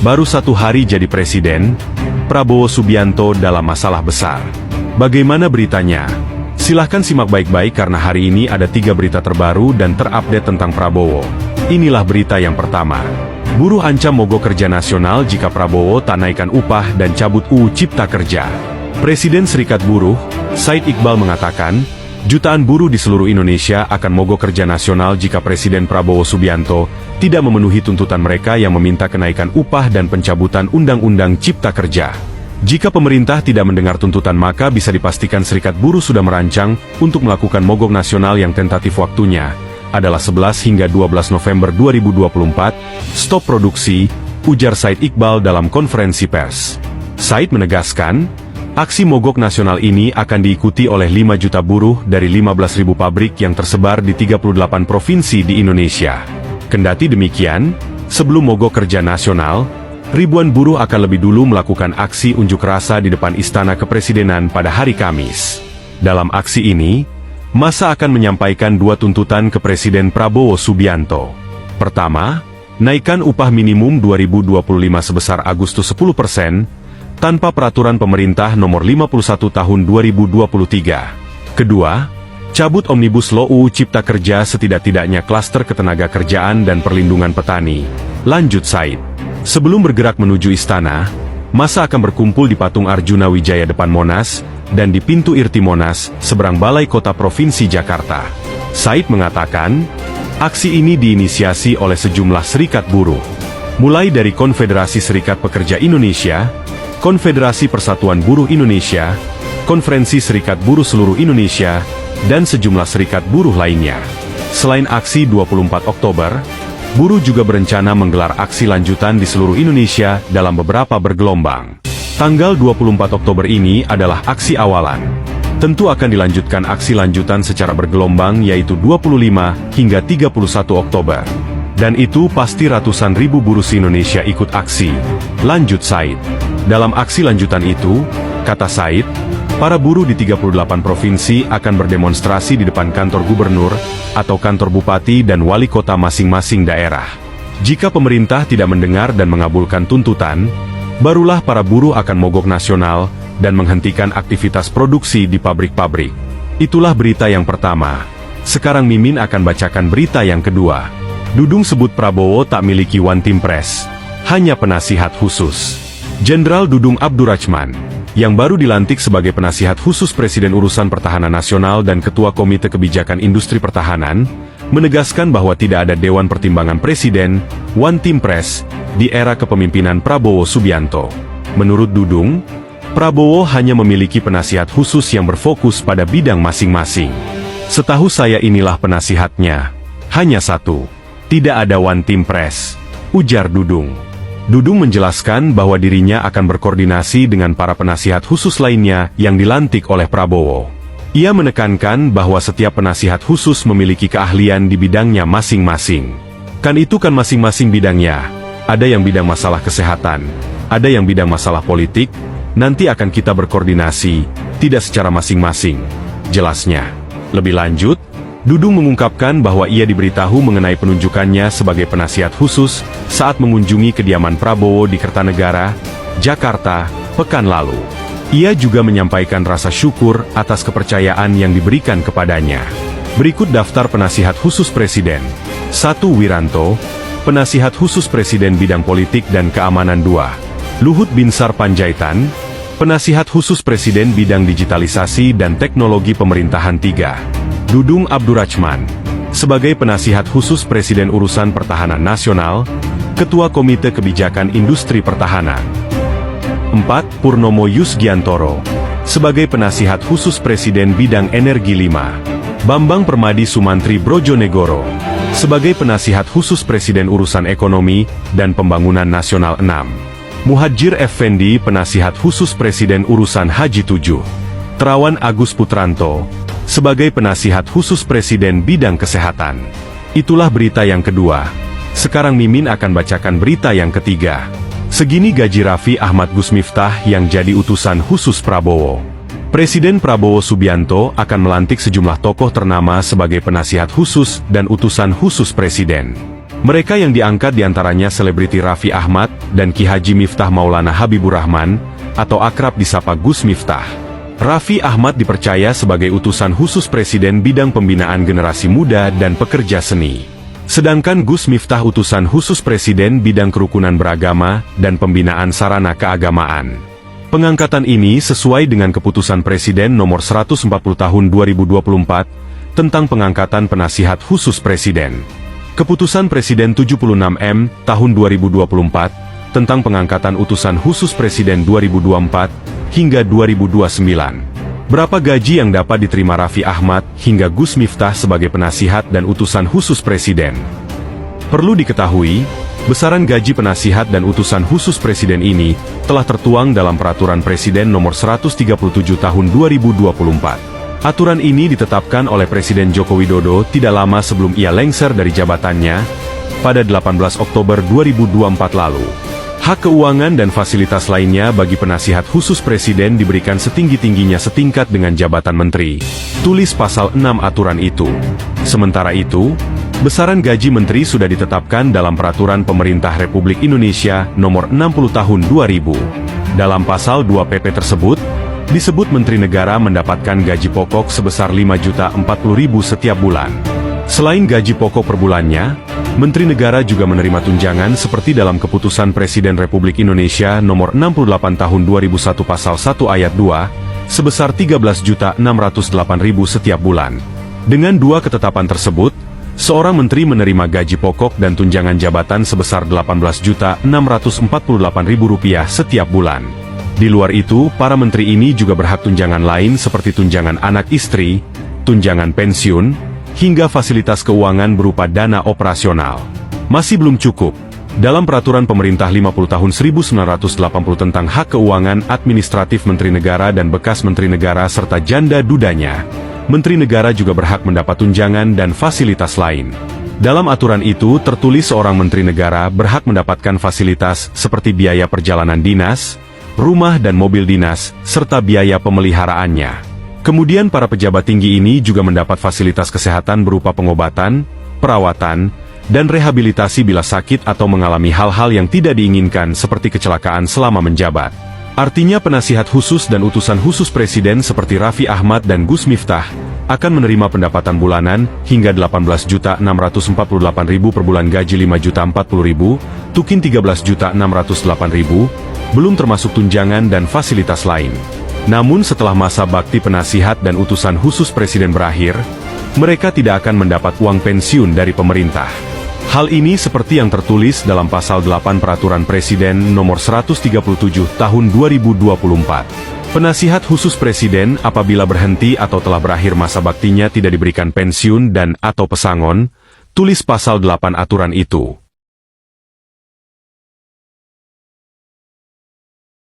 Baru 1 hari jadi presiden, Prabowo Subianto dalam masalah besar. Bagaimana beritanya? Silahkan simak baik-baik karena hari ini ada 3 berita terbaru dan terupdate tentang Prabowo. Inilah berita yang pertama. Buruh ancam mogok kerja nasional jika Prabowo tak naikkan upah dan cabut UU Cipta Kerja. Presiden Serikat Buruh, Said Iqbal mengatakan, jutaan buruh di seluruh Indonesia akan mogok kerja nasional jika Presiden Prabowo Subianto tidak memenuhi tuntutan mereka yang meminta kenaikan upah dan pencabutan Undang-Undang Cipta Kerja. Jika pemerintah tidak mendengar tuntutan maka bisa dipastikan Serikat Buruh sudah merancang untuk melakukan mogok nasional yang tentatif waktunya adalah 11 hingga 12 November 2024, stop produksi, ujar Said Iqbal dalam konferensi pers. Said menegaskan, aksi mogok nasional ini akan diikuti oleh 5 juta buruh dari 15.000 pabrik yang tersebar di 38 provinsi di Indonesia. Kendati demikian, sebelum mogok kerja nasional, ribuan buruh akan lebih dulu melakukan aksi unjuk rasa di depan Istana Kepresidenan pada hari Kamis. Dalam aksi ini, massa akan menyampaikan 2 tuntutan ke Presiden Prabowo Subianto. Pertama, naikkan upah minimum 2025 sebesar Agustus 10%, tanpa peraturan pemerintah nomor 51 tahun 2023. Kedua, cabut Omnibus Law UU Cipta Kerja setidak-tidaknya klaster ketenaga kerjaan dan perlindungan petani. Lanjut Said. Sebelum bergerak menuju istana, massa akan berkumpul di Patung Arjuna Wijaya depan Monas, dan di pintu Irti Monas, seberang Balai Kota Provinsi Jakarta. Said mengatakan, aksi ini diinisiasi oleh sejumlah serikat buruh. Mulai dari Konfederasi Serikat Pekerja Indonesia, Konfederasi Persatuan Buruh Indonesia, Konferensi Serikat Buruh Seluruh Indonesia, dan sejumlah serikat buruh lainnya. Selain aksi 24 Oktober, buruh juga berencana menggelar aksi lanjutan di seluruh Indonesia dalam beberapa bergelombang. Tanggal 24 Oktober ini adalah aksi awalan. Tentu akan dilanjutkan aksi lanjutan secara bergelombang yaitu 25 hingga 31 Oktober. Dan itu pasti ratusan ribu buruh se-Indonesia ikut aksi. Lanjut Said. Dalam aksi lanjutan itu, kata Said, para buruh di 38 provinsi akan berdemonstrasi di depan kantor gubernur, atau kantor bupati dan wali kota masing-masing daerah. Jika pemerintah tidak mendengar dan mengabulkan tuntutan, barulah para buruh akan mogok nasional, dan menghentikan aktivitas produksi di pabrik-pabrik. Itulah berita yang pertama. Sekarang Mimin akan bacakan berita yang kedua. Dudung sebut Prabowo tak miliki one team press, hanya penasihat khusus. Jenderal Dudung Abdurrahman, yang baru dilantik sebagai penasihat khusus Presiden Urusan Pertahanan Nasional dan Ketua Komite Kebijakan Industri Pertahanan, menegaskan bahwa tidak ada Dewan Pertimbangan Presiden, one team press, di era kepemimpinan Prabowo Subianto. Menurut Dudung, Prabowo hanya memiliki penasihat khusus yang berfokus pada bidang masing-masing. Setahu saya inilah penasihatnya. Hanya satu. Tidak ada one team press, ujar Dudung. Dudung menjelaskan bahwa dirinya akan berkoordinasi dengan para penasihat khusus lainnya yang dilantik oleh Prabowo. Ia menekankan bahwa setiap penasihat khusus memiliki keahlian di bidangnya masing-masing. Kan itu kan masing-masing bidangnya. Ada yang bidang masalah kesehatan, ada yang bidang masalah politik, nanti akan kita berkoordinasi, tidak secara masing-masing, jelasnya. Lebih lanjut, Dudung mengungkapkan bahwa ia diberitahu mengenai penunjukannya sebagai penasihat khusus saat mengunjungi kediaman Prabowo di Kertanegara, Jakarta, pekan lalu. Ia juga menyampaikan rasa syukur atas kepercayaan yang diberikan kepadanya. Berikut daftar penasihat khusus Presiden. 1. Wiranto, penasihat khusus Presiden bidang politik dan keamanan. 2. Luhut Binsar Panjaitan, penasihat khusus Presiden bidang digitalisasi dan teknologi pemerintahan. 3. Dudung Abdurrahman, sebagai penasihat khusus Presiden Urusan Pertahanan Nasional, Ketua Komite Kebijakan Industri Pertahanan. 4. Purnomo Yusgiantoro, sebagai penasihat khusus Presiden bidang energi. 5. Bambang Permadi Sumantri Brojonegoro, sebagai penasihat khusus Presiden Urusan Ekonomi dan Pembangunan Nasional. 6. Muhadjir Effendi, penasihat khusus Presiden Urusan Haji. 7. Terawan Agus Putranto, sebagai penasihat khusus Presiden bidang kesehatan. Itulah berita yang kedua. Sekarang Mimin akan bacakan berita yang ketiga. Segini gaji Raffi Ahmad Gusmiftah yang jadi utusan khusus Prabowo. Presiden Prabowo Subianto akan melantik sejumlah tokoh ternama sebagai penasihat khusus dan utusan khusus Presiden. Mereka yang diangkat diantaranya selebriti Raffi Ahmad dan Ki Haji Miftah Maulana Habibur Rahman, atau akrab disapa Gus Miftah. Raffi Ahmad dipercaya sebagai utusan khusus Presiden bidang pembinaan generasi muda dan pekerja seni. Sedangkan Gus Miftah utusan khusus Presiden bidang kerukunan beragama dan pembinaan sarana keagamaan. Pengangkatan ini sesuai dengan keputusan Presiden nomor 140 tahun 2024 tentang pengangkatan penasihat khusus Presiden. Keputusan Presiden 76M tahun 2024 tentang pengangkatan utusan khusus Presiden 2024 hingga 2029. Berapa gaji yang dapat diterima Raffi Ahmad hingga Gus Miftah sebagai penasihat dan utusan khusus Presiden? Perlu diketahui, besaran gaji penasihat dan utusan khusus Presiden ini telah tertuang dalam Peraturan Presiden nomor 137 tahun 2024. Aturan ini ditetapkan oleh Presiden Joko Widodo tidak lama sebelum ia lengser dari jabatannya pada 18 Oktober 2024 lalu. Hak keuangan dan fasilitas lainnya bagi penasihat khusus Presiden diberikan setinggi-tingginya setingkat dengan jabatan menteri. Tulis pasal 6 aturan itu. Sementara itu, besaran gaji menteri sudah ditetapkan dalam Peraturan Pemerintah Republik Indonesia Nomor 60 Tahun 2000. Dalam pasal 2 PP tersebut, disebut Menteri Negara mendapatkan gaji pokok sebesar Rp5.040.000 setiap bulan. Selain gaji pokok per bulannya, Menteri Negara juga menerima tunjangan seperti dalam Keputusan Presiden Republik Indonesia Nomor 68 Tahun 2001 Pasal 1 Ayat 2, sebesar Rp13.608.000 setiap bulan. Dengan dua ketetapan tersebut, seorang menteri menerima gaji pokok dan tunjangan jabatan sebesar Rp18.648.000 setiap bulan. Di luar itu, para menteri ini juga berhak tunjangan lain seperti tunjangan anak istri, tunjangan pensiun, hingga fasilitas keuangan berupa dana operasional. Masih belum cukup. Dalam Peraturan Pemerintah 50 Tahun 1980 tentang Hak Keuangan Administratif Menteri Negara dan bekas Menteri Negara serta janda dudanya, Menteri Negara juga berhak mendapat tunjangan dan fasilitas lain. Dalam aturan itu tertulis seorang Menteri Negara berhak mendapatkan fasilitas seperti biaya perjalanan dinas, rumah dan mobil dinas, serta biaya pemeliharaannya. Kemudian para pejabat tinggi ini juga mendapat fasilitas kesehatan berupa pengobatan, perawatan, dan rehabilitasi bila sakit atau mengalami hal-hal yang tidak diinginkan seperti kecelakaan selama menjabat. Artinya penasihat khusus dan utusan khusus Presiden seperti Raffi Ahmad dan Gus Miftah akan menerima pendapatan bulanan hingga Rp18.648.000 per bulan, gaji Rp5.040.000, tukin Rp13.608.000, belum termasuk tunjangan dan fasilitas lain. Namun setelah masa bakti penasihat dan utusan khusus Presiden berakhir, mereka tidak akan mendapat uang pensiun dari pemerintah. Hal ini seperti yang tertulis dalam Pasal 8 Peraturan Presiden Nomor 137 Tahun 2024. Penasihat khusus Presiden apabila berhenti atau telah berakhir masa baktinya tidak diberikan pensiun dan atau pesangon, tulis Pasal 8 aturan itu.